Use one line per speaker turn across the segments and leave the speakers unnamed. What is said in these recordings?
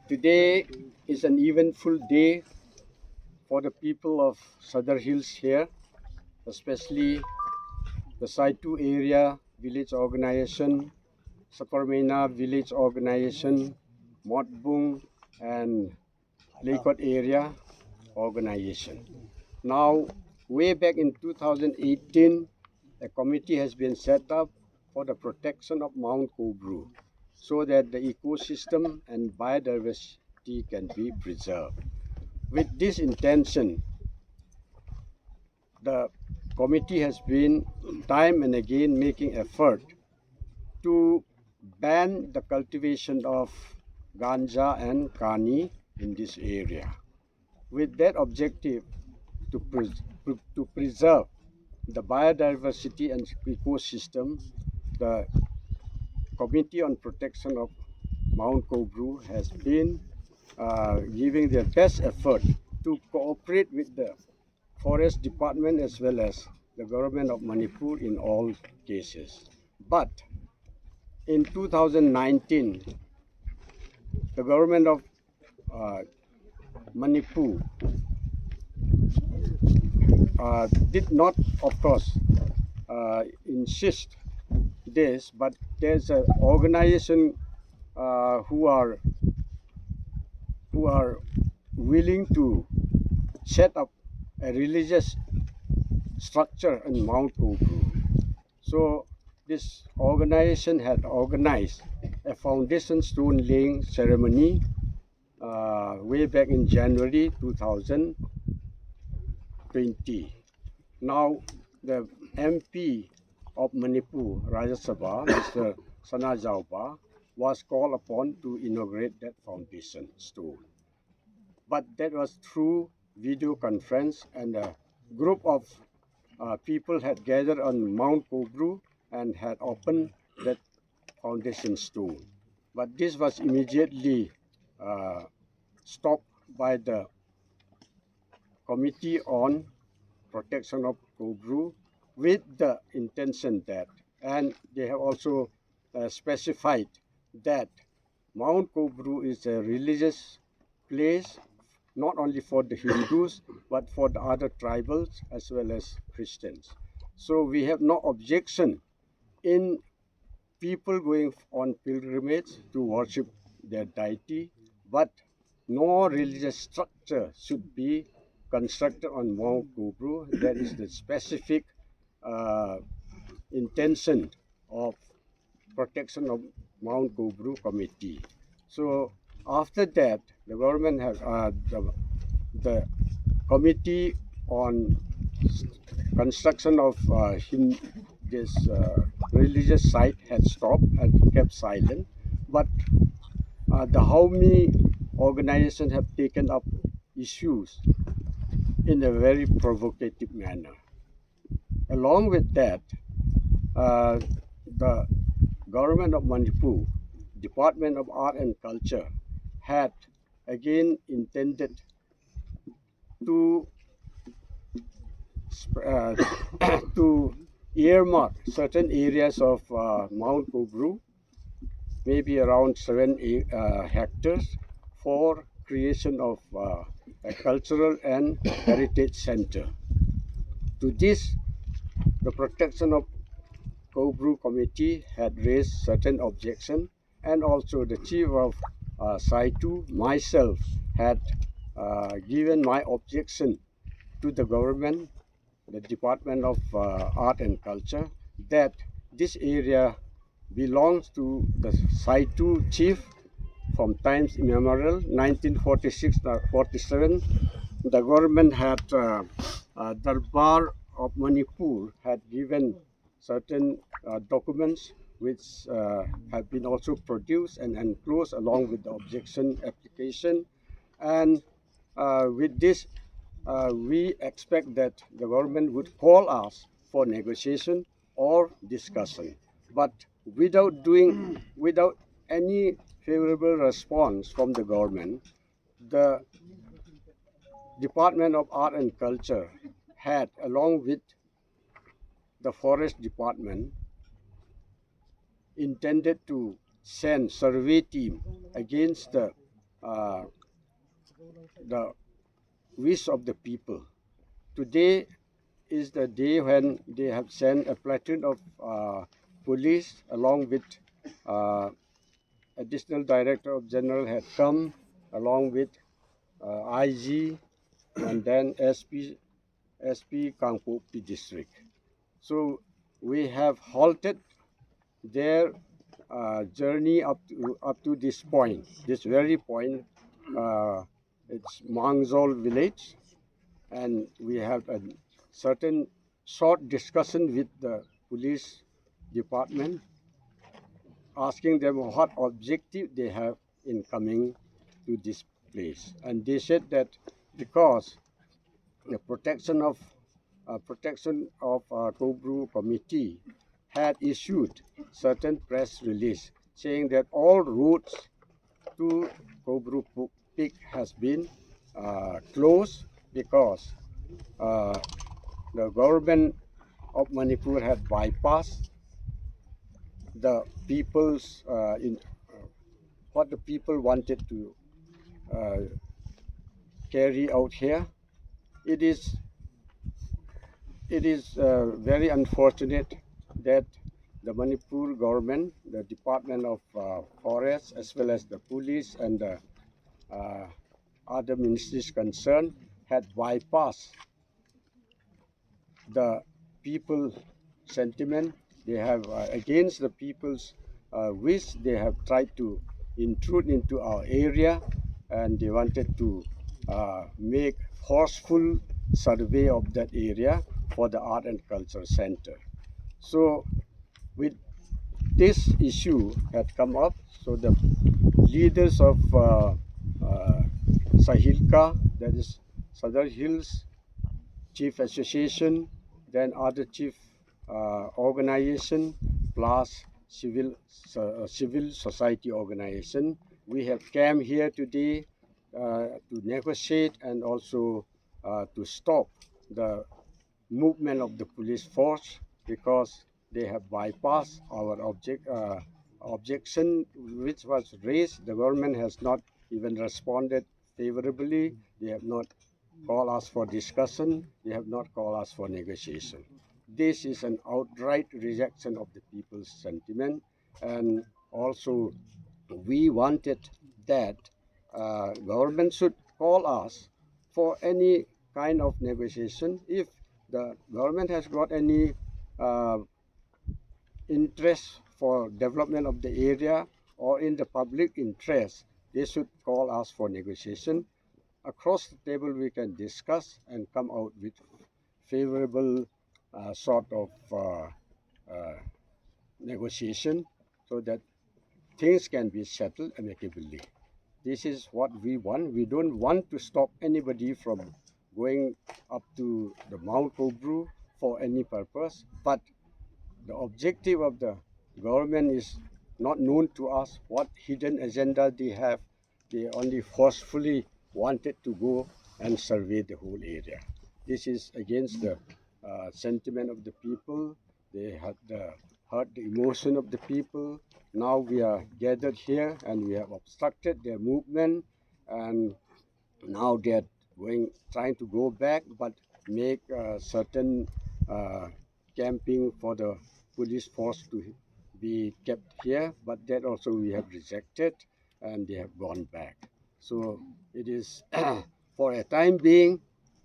Today is an eventful day for the people of Sadar Hills here, especially the Saitu area village organization, Saparmena village organization, Motbung and Laikot area organization. Now, way back in 2018, a committee has been set up for the protection of Mount Koubru so that the ecosystem and biodiversity can be preserved. With this intention, the committee has been time and again making effort to ban the cultivation of ganja and kani in this area. With that objective to preserve the biodiversity and ecosystem, the Committee on Protection of Mount Koubru has been giving their best effort to cooperate with the Forest Department as well as the government of Manipur in all cases. But in 2019, the government of Manipur did not, of course, insist this, but there's an organization who are willing to set up a religious structure in Mount Koubru. So this organization had organized a foundation stone laying ceremony way back in January 2020. Now the MP of Manipur, Rajya Sabha, Mr. Sana Jauba, was called upon to inaugurate that foundation stone. But that was through video conference, and a group of people had gathered on Mount Koubru and had opened that foundation stone. But this was immediately stopped by the Committee on Protection of Koubru with the intention that, and they have also specified that Mount Koubru is a religious place not only for the Hindus but for the other tribals as well as Christians. So we have no objection in people going on pilgrimage to worship their deity, but no religious structure should be constructed on Mount Koubru. That is the specific intention of protection of Mount Koubru committee. So after that, the government has the committee on construction of this religious site had stopped and kept silent, but the aume organization have taken up issues in a very provocative manner. Along with that, the government of Manipur, Department of Art and Culture, had again intended to to earmark certain areas of Mount Koubru, maybe around 7 hectares, for creation of a cultural and heritage center. To this, the Protection of Koubru Committee had raised certain objection, and also the chief of Saitu, myself, had given my objection to the government, the Department of Art and Culture, that this area belongs to the Saitu chief from times immemorial. 1946-47, the government had Darbar of Manipur had given certain documents which have been also produced and enclosed along with the objection application. And with this, we expect that the government would call us for negotiation or discussion. But without any favorable response from the government, the Department of Art and Culture had, along with the Forest Department, intended to send survey team against uh, the wish of the people. Today is the day when they have sent a platoon of police along with uh, additional director of general had come along with IG and then SP Kangpopi district. So we have halted their journey up to this point, this very point. Uh, it's Mangzol village, and we have a certain short discussion with the police department, asking them what objective they have in coming to this place. And they said that because the protection of Koubru committee had issued certain press release saying that all routes to Koubru Peak has been closed because uh, the government of Manipur had bypassed the people's what the people wanted to uh, carry out here. It is very unfortunate that the Manipur government, the Department of Forest, as well as the police and the uh, other ministries concerned, had bypassed the people sentiment. They have, against the people's wish, they have tried to intrude into our area, and they wanted to make forceful survey of that area for the Art and Culture Center. So with this issue had come up, so the leaders of Sahilka, that is Southern Hills Chief Association, then other chief organization, plus civil society organization. We have come here today to negotiate and also to stop the movement of the police force because they have bypassed our objection which was raised. The government has not even responded favorably. They have not called us for discussion. They have not called us for negotiation. This is an outright rejection of the people's sentiment, and also we wanted that government should call us for any kind of negotiation. If the government has got any uh, interest for development of the area or in the public interest, they should call us for negotiation. Across the table, we can discuss and come out with favorable sort of uh, negotiation so that things can be settled amicably. This is what we want. We don't want to stop anybody from going up to the Mount Koubru for any purpose, but the objective of the government is not known to us. What hidden agenda they have, they only forcefully wanted to go and survey the whole area. This is against the sentiment of the people. They had hurt the emotion of the people. Now we are gathered here and we have obstructed their movement, and now they are trying to go back, but make certain uh, camping for the police force to be kept here. But that also we have rejected, and they have gone back. So it is for a time being.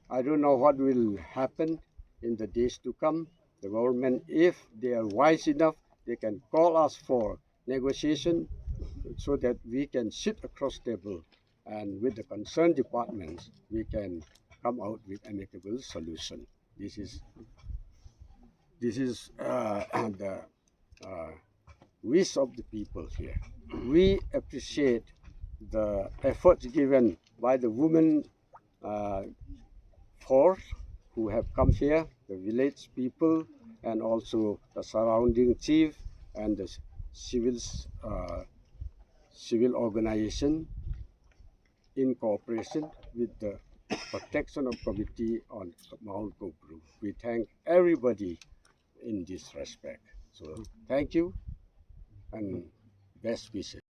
I don't know what will happen in the days to come. The government, if they are wise enough, they can call us for negotiation so that we can sit across table and with the concerned departments, we can come out with amicable solution. This is the wish of the people here. We appreciate the efforts given by the women force who have come here, the village people, and also the surrounding chief and the civil organization in cooperation with the protection of committee on Mount Koubru. We thank everybody in this respect. So thank you and best wishes.